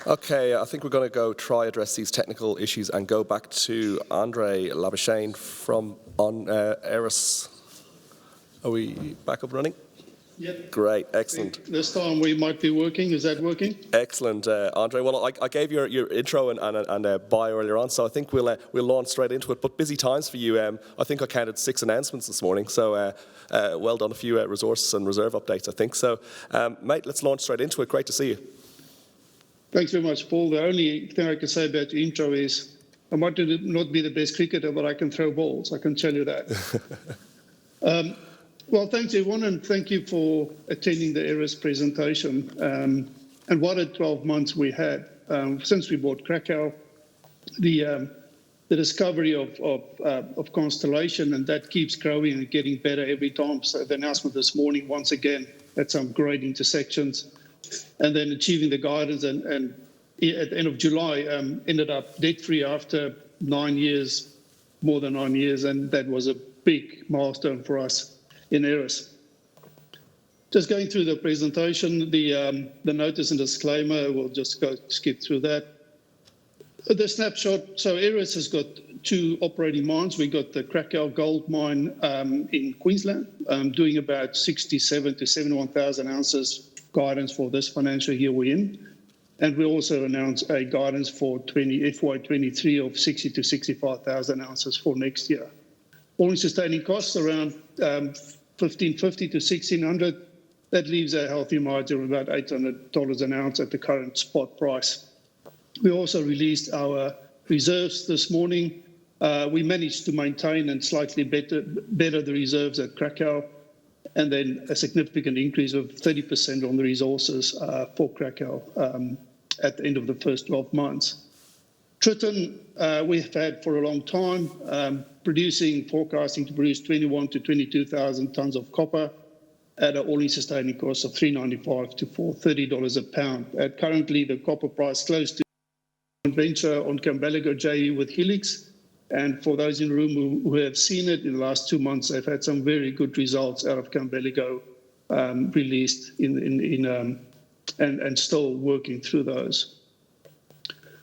Okay, I think we're going to go try address these technical issues and go back to Andre Labuschagne from Eris. Are we back up and running? Yep. Great, excellent. This time we might be working. Is that working? Excellent, Andre. Well, I gave your intro and bio earlier on, so I think we'll launch straight into it. But busy times for you. I think I counted 6 announcements this morning, so well done. A few resource and reserve updates, I think. So, mate, let's launch straight into it. Great to see you. Thanks very much, Paul. The only thing I can say about your intro is I might not be the best cricketer, but I can throw balls. I can tell you that. Well, thanks, everyone, and thank you for attending the Eris presentation. And what a 12 months we had. Since we bought Krakow, the discovery of Constellation, and that keeps growing and getting better every time. So the announcement this morning, once again, had some great intersections. And then achieving the guidance, and at the end of July, ended up debt-free after 9 years, more than 9 years, and that was a big milestone for us in Eris. Just going through the presentation, the notice and disclaimer, we'll just skip through that. The snapshot, so Eris has got 2 operating mines. We got the Krakow gold mine in Queensland, doing about 67 to 71,000 ounces guidance for this financial year we're in. And we also announced a guidance for FY23 of 60 to 65,000 ounces for next year. All-in sustaining costs around 1,550 to 1,600. That leaves a healthy margin of about $800 an ounce at the current spot price. We also released our reserves this morning. We managed to maintain and slightly better the reserves at Krakow, and then a significant increase of 30% on the resources for Krakow at the end of the first 12 months. Tritton, we've had for a long time, forecasting to produce 21 to 22,000 tonnes of copper at an all-in sustaining cost of $395 to $430 a pound. Currently, the copper price close to venture on Camballigo JV with Helix. And for those in the room who have seen it in the last 2 months, they've had some very good results out of Camballigo released and still working through those.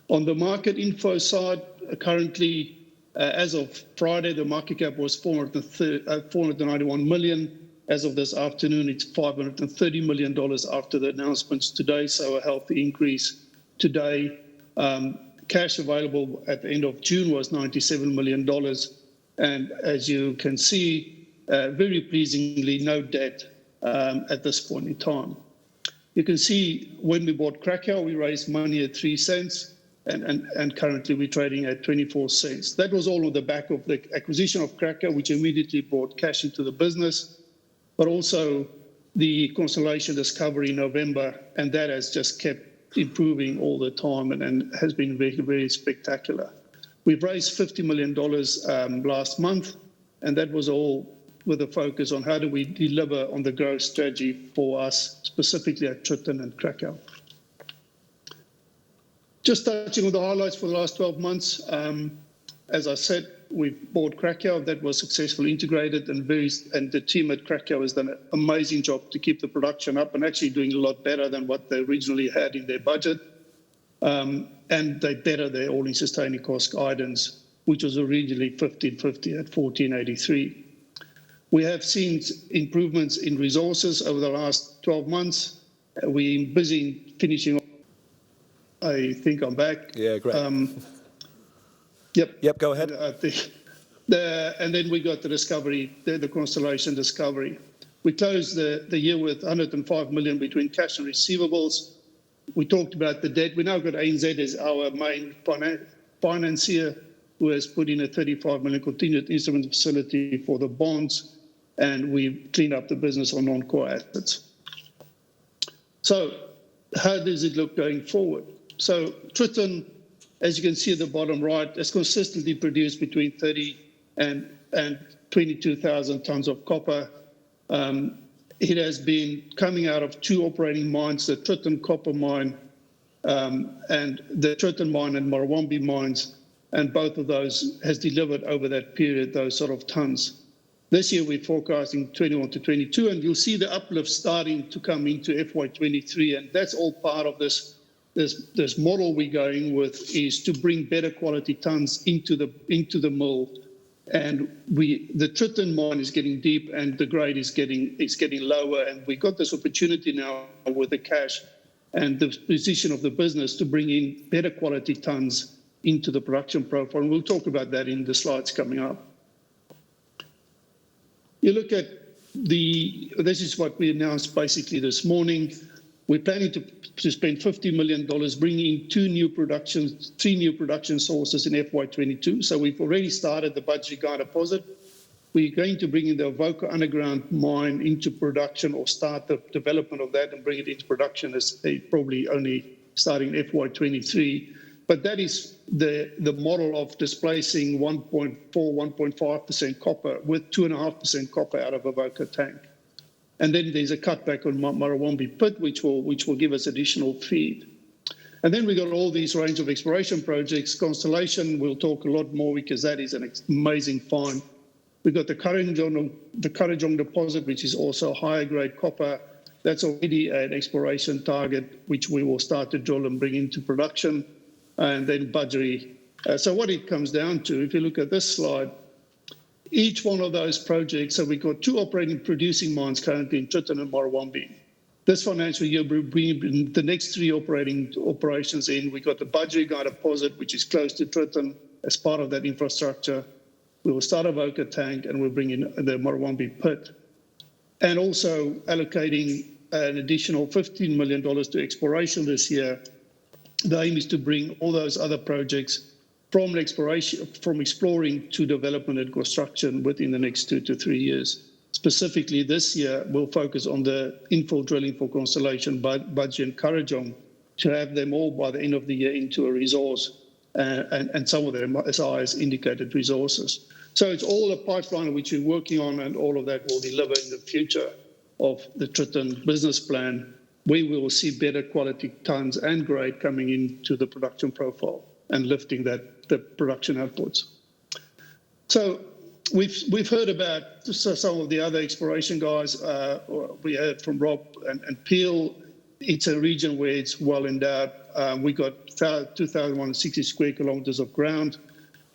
On the market info side, currently, as of Friday, the market cap was 491 million. As of this afternoon, it's $530 million after the announcements today, so a healthy increase today. Cash available at the end of June was $97 million. And as you can see, very pleasingly, no debt at this point in time. You can see when we bought Krakow, we raised money at 3 cents, and currently we're trading at 24 cents. That was all on the back of the acquisition of Krakow, which immediately brought cash into the business, but also the Constellation discovery in November, and that has just kept improving all the time and has been very, very spectacular. We've raised $50 million last month, and that was all with a focus on how do we deliver on the growth strategy for us, specifically at Tritton and Krakow. Just touching on the highlights for the last 12 months, as I said, we bought Krakow. That was successfully integrated, and the team at Krakow has done an amazing job to keep the production up and actually doing a lot better than what they originally had in their budget. And they better their all-in sustaining cost guidance, which was originally 1,550 at 1,483. We have seen improvements in resources over the last 12 months. We're busy finishing. I think I'm back. Yeah, great. Yep, go ahead. And then we got the discovery, the Constellation discovery. We closed the year with 105 million between cash and receivables. We talked about the debt. We now got ANZ as our main financier, who has put in a 35 million continued instrument facility for the bonds, and we've cleaned up the business on non-core assets. So how does it look going forward? So Tritton, as you can see at the bottom right, has consistently produced between 30 and 22,000 tonnes of copper. It has been coming out of 2 operating mines, the Tritton copper mine and the Tritton mine and Murrawombie mines, and both of those has delivered over that period those sort of tonnes. This year we're forecasting 21 to 22, and you'll see the uplift starting to come into FY23, and that's all part of this this model we're going with is to bring better quality tons into the mill. And the Tritton mine is getting deep, and the grade is getting lower. And we got this opportunity now with the cash and the position of the business to bring in better quality tons into the production profile. And we'll talk about that in the slides coming up. You look at this is what we announced basically this morning. We're planning to spend $50 million, bringing in three new production sources in FY22. So we've already started the Budgerygar deposit. We're going to bring in the Avoca underground mine into production, or start the development of that and bring it into production as probably only starting FY23. But that is the model of displacing 1.5% copper with 2.5% copper out of Avoca tank. And then there's a cutback on Murrawombie pit, which will give us additional feed. And then we got all these range of exploration projects. Constellation, we'll talk a lot more because that is an amazing find. We got the Kurrajong deposit, which is also higher grade copper. That's already an exploration target, which we will start to drill and bring into production. And then Budgery. So what it comes down to, if you look at this slide, each one of those projects, so we've got two operating producing mines currently in Tritton and Murrawombie. This financial year, we bring the next three operations in. We got the Budgerygar deposit, which is close to Tritton, as part of that infrastructure. We will start Avoca tank, and we'll bring in the Murrawombie pit. And also allocating an additional $15 million to exploration this year. The aim is to bring all those other projects from exploring to development and construction within the next 2 to 3 years. Specifically this year, we'll focus on the infill drilling for Constellation, Budgie and Kurrajong, to have them all by the end of the year into a resource, and some of them as high as indicated resources. So it's all a pipeline which we're working on, and all of that will deliver in the future of the Tritton business plan. We will see better quality tons and grade coming into the production profile and lifting the production outputs. So we've heard about some of the other exploration guys. We heard from Rob and Peel. It's a region where it's well endowed. We got 2,160 square kilometers of ground.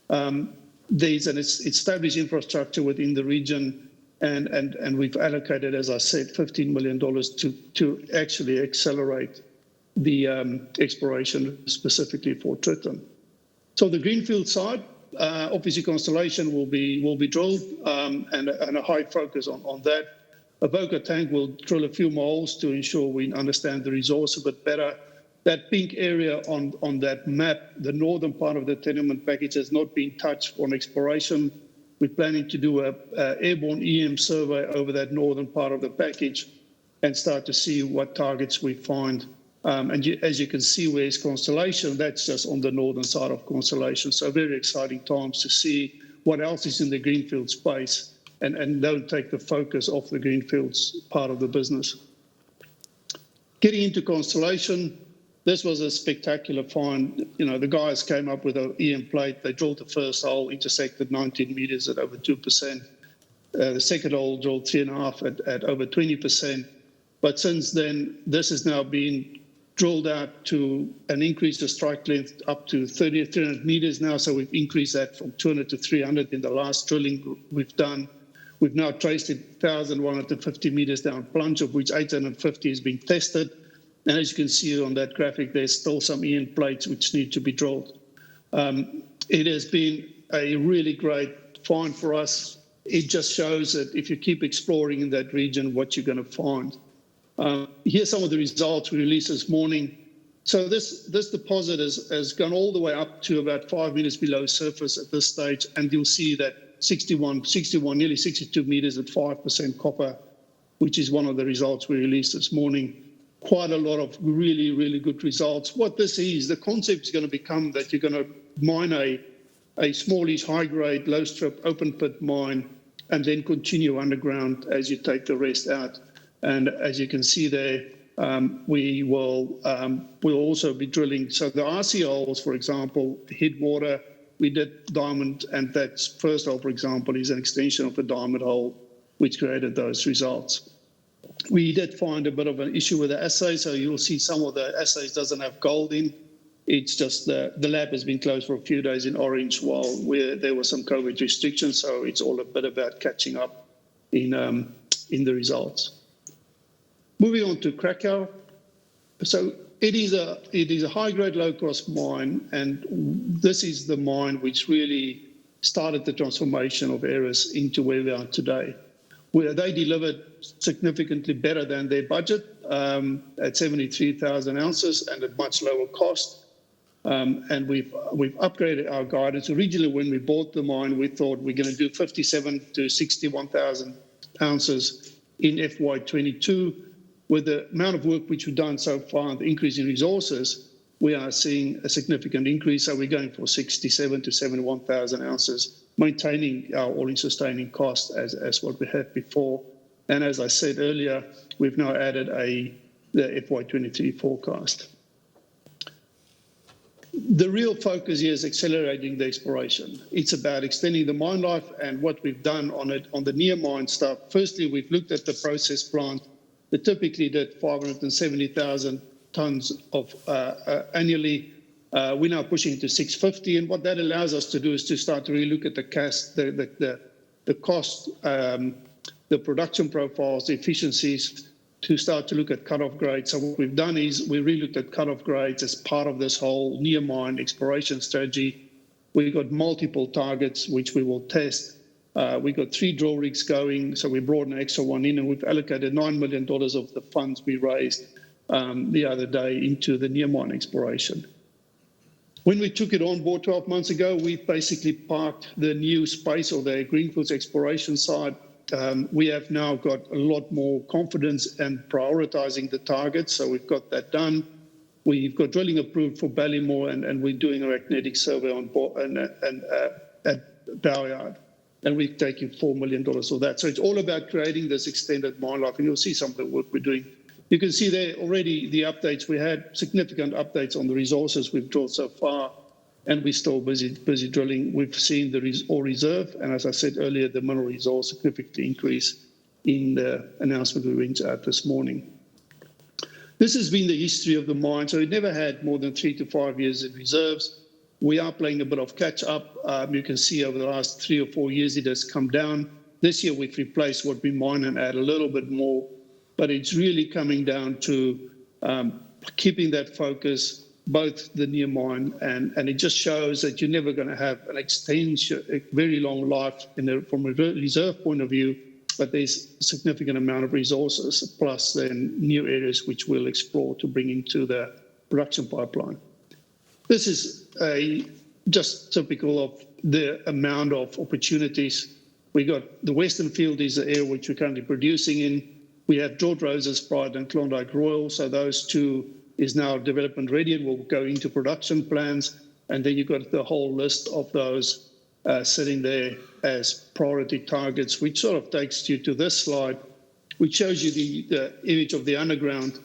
There's an established infrastructure within the region, and we've allocated, as I said, $15 million to actually accelerate the exploration specifically for Tritton. So the greenfield side, obviously Constellation will be drilled, and a high focus on that. Avoca tank will drill a few more holes to ensure we understand the resource a bit better. That pink area on that map, the northern part of the tenement package, has not been touched on exploration. We're planning to do a airborne EM survey over that northern part of the package and start to see what targets we find. As you can see, where's Constellation, that's just on the northern side of Constellation. So very exciting times to see what else is in the greenfield space, and don't take the focus off the greenfields part of the business. Getting into Constellation, this was a spectacular find. You know, the guys came up with an EM plate. They drilled the first hole, intersected 19 meters at over 2%. The second hole drilled 3.5 at over 20%. But since then, this has now been drilled out to an increase of strike length up to 300 meters now. So we've increased that from 200 to 300 in the last drilling we've done. We've now traced it 1,150 meters down plunge, of which 850 is being tested. And as you can see on that graphic, there's still some EM plates which need to be drilled. It has been a really great find for us. It just shows that if you keep exploring in that region, what you're going to find. Here's some of the results we released this morning. So this deposit has gone all the way up to about 5 meters below surface at this stage, and you'll see that 61, nearly 62 meters at 5% copper, which is one of the results we released this morning. Quite a lot of really, really good results. What this is, the concept is going to become that you're going to mine a smallish, high-grade, low-strip, open-pit mine, and then continue underground as you take the rest out. And as you can see there, we'll also be drilling. So the RC holes, for example, headwater, we did diamond, and that first hole, for example, is an extension of the diamond hole, which created those results. We did find a bit of an issue with the assay, so you'll see some of the assays doesn't have gold in. It's just the lab has been closed for a few days in orange while there were some COVID restrictions, so it's all a bit about catching up in the results. Moving on to Krakow. So it is a high-grade, low-cost mine, and this is the mine which really started the transformation of Aeris into where we are today, where they delivered significantly better than their budget at 73,000 ounces and at much lower cost. And we've upgraded our guidance. Originally, when we bought the mine, we thought we're going to do 57 to 61,000 ounces in FY22. With the amount of work which we've done so far and the increase in resources, we are seeing a significant increase. So we're going for 67 to 71,000 ounces, maintaining our all-in sustaining cost as what we had before. And as I said earlier, we've now added the FY23 forecast. The real focus here is accelerating the exploration. It's about extending the mine life, and what we've done on the near mine stuff. Firstly, we've looked at the process plant that typically did 570,000 tons of annually. We're now pushing to 650, and what that allows us to do is to start to really look at the cost, the production profiles, the efficiencies, to start to look at cut-off grades. So what we've done is we really looked at cut-off grades as part of this whole near mine exploration strategy. We've got multiple targets which we will test. We've got 3 drill rigs going, so we brought an extra one in, and we've allocated $9 million of the funds we raised the other day into the near mine exploration. When we took it on board 12 months ago, we basically parked the new space or the Greenfields exploration side. We have now got a lot more confidence in prioritizing the targets, so we've got that done. We've got drilling approved for Ballymore, and we're doing a magnetic survey on board and at Bowyard, and we're taking $4 million of that. So it's all about creating this extended mine life, and you'll see some of the work we're doing. You can see there already the updates. We had significant updates on the resources we've drilled so far, and we're still busy drilling. We've seen the ore reserve, and as I said earlier, the mineral resource significantly increased in the announcement we went out this morning. This has been the history of the mine, so it never had more than 3 to 5 years in reserves. We are playing a bit of catch up. You can see over the last 3 or 4 years it has come down. This year we've replaced what we mine and add a little bit more, but it's really coming down to keeping that focus, both the near mine, and it just shows that you're never going to have an extension, a very long life from a reserve point of view, but there's a significant amount of resources, plus then new areas which we'll explore to bring into the production pipeline. This is just typical of the amount of opportunities. We got the Western Field is the area which we're currently producing in. We have George Rose's Pride and Klondike Royal, so those two is now development ready and will go into production plans. And then you've got the whole list of those sitting there as priority targets, which sort of takes you to this slide, which shows you the image of the underground.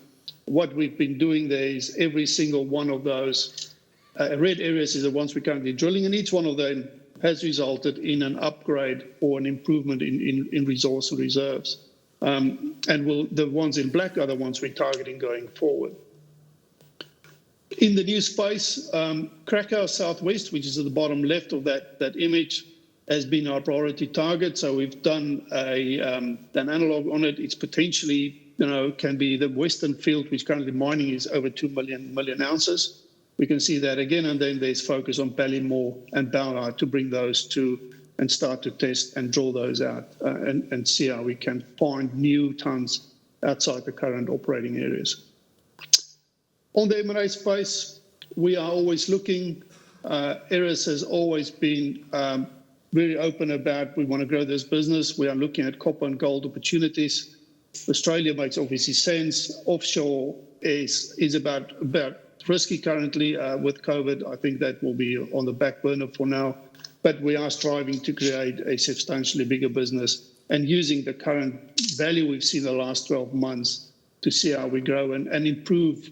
What we've been doing there is every single one of those red areas is the ones we're currently drilling, and each one of them has resulted in an upgrade or an improvement in resource and reserves. The ones in black are the ones we're targeting going forward. In the new space, Krakow Southwest, which is at the bottom left of that image, has been our priority target. So we've done an analog on it. It's potentially, can be the Western Field, which currently mining is over 2 million ounces. We can see that again, and then there's focus on Ballymore and Bowyard to bring those two and start to test and draw those out and see how we can find new tons outside the current operating areas. On the M&A space, we are always looking. Aeris has always been very open about we want to grow this business. We are looking at copper and gold opportunities. Australia makes obviously sense. Offshore is about risky currently with COVID. I think that will be on the back burner for now. But we are striving to create a substantially bigger business and using the current value we've seen the last 12 months to see how we grow and improve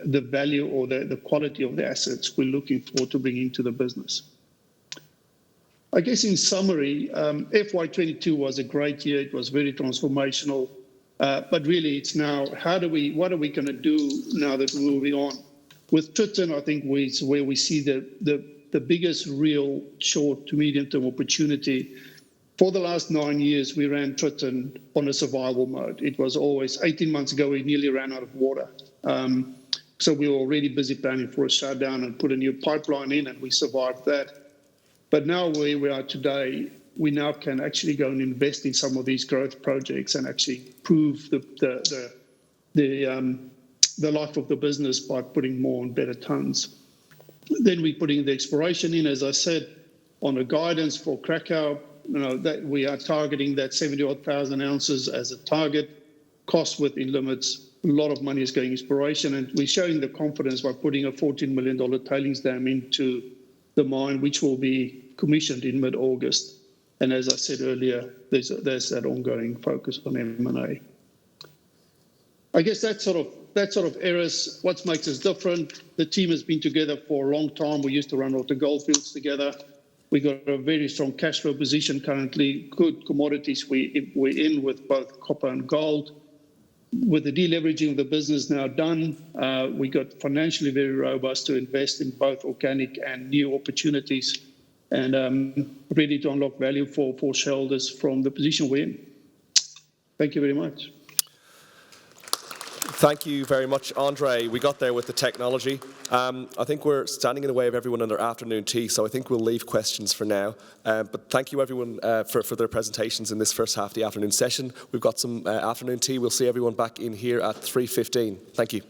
the value or the quality of the assets we're looking for to bring into the business. I guess in summary, FY22 was a great year. It was very transformational. But really, it's now what are we going to do now that we're moving on? With Tritton, I think it's where we see the biggest real short to medium term opportunity. For the last 9 years, we ran Tritton on a survival mode. It was always 18 months ago, we nearly ran out of water. So we were already busy planning for a shutdown and put a new pipeline in, and we survived that. But now where we are today, we now can actually go and invest in some of these growth projects and actually prove the life of the business by putting more and better tons. Then we're putting the exploration in, as I said, on a guidance for Krakow. That we are targeting that 70,000 ounces as a target, cost within limits. A lot of money is going exploration, and we're showing the confidence by putting a $14 million tailings dam into the mine, which will be commissioned in mid-August. And as I said earlier, there's that ongoing focus on M&A. I guess that sort of areas, what makes us different. The team has been together for a long time. We used to run all the goldfields together. We got a very strong cash flow position currently, good commodities we're in with both copper and gold. With the deleveraging of the business now done, we got financially very robust to invest in both organic and new opportunities, and ready to unlock value for shareholders from the position we're in. Thank you very much. Thank you very much, Andre. We got there with the technology. I think we're standing in the way of everyone in their afternoon tea, so I think we'll leave questions for now. But thank you, everyone, for their presentations in this first half of the afternoon session. We've got some afternoon tea. We'll see everyone back in here at 3:15. Thank you.